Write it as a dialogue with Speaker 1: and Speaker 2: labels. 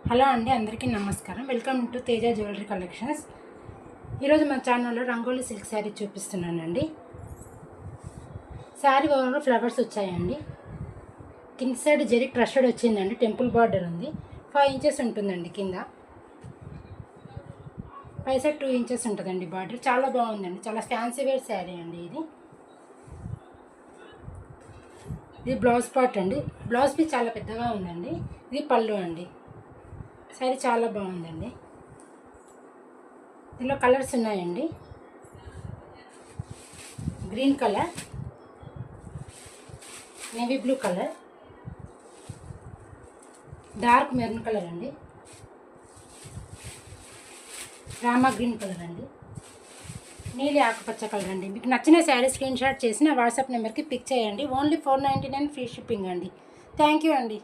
Speaker 1: Hello అండి, అందరికీ నమస్కారం. Welcome to Teja jewellery collections. ఈరోజు మన ఛానల్లో రంగోలీ సిల్క్ శారీ చూపిస్తున్నానండి. శారీ ఓవర్లో ఫ్లవర్స్ వచ్చాయండి. కింద సైడ్ జరీ క్రషడ్ వచ్చిందండి. టెంపుల్ బార్డర్ ఉంది. 5 ఇంచెస్ ఉంటుందండి. కింద పై సైడ్ 2 ఇంచెస్ ఉంటుందండి బార్డర్. చాలా బాగుందండి. చాలా ఫ్యాన్సీ వేర్ శారీ అండి ఇది. ఇది బ్లౌజ్ పార్ట్ అండి. బ్లౌజ్ పీస్ చాలా పెద్దగా ఉందండి. ఇది పళ్ళు అండి. శారీ చాలా బాగుందండి. దీనిలో కలర్స్ ఉన్నాయండి. Green colour, navy blue colour, dark maroon colour అండి, రామా గ్రీన్ కలర్ అండి, నీలి ఆకుపచ్చ కలర్ అండి. మీకు నచ్చిన శారీ స్క్రీన్ షాట్ చేసి నా వాట్సాప్ నెంబర్కి పిక్ చేయండి. ఓన్లీ 499 ఫ్రీ షిప్పింగ్ అండి. థ్యాంక్ యూ అండి.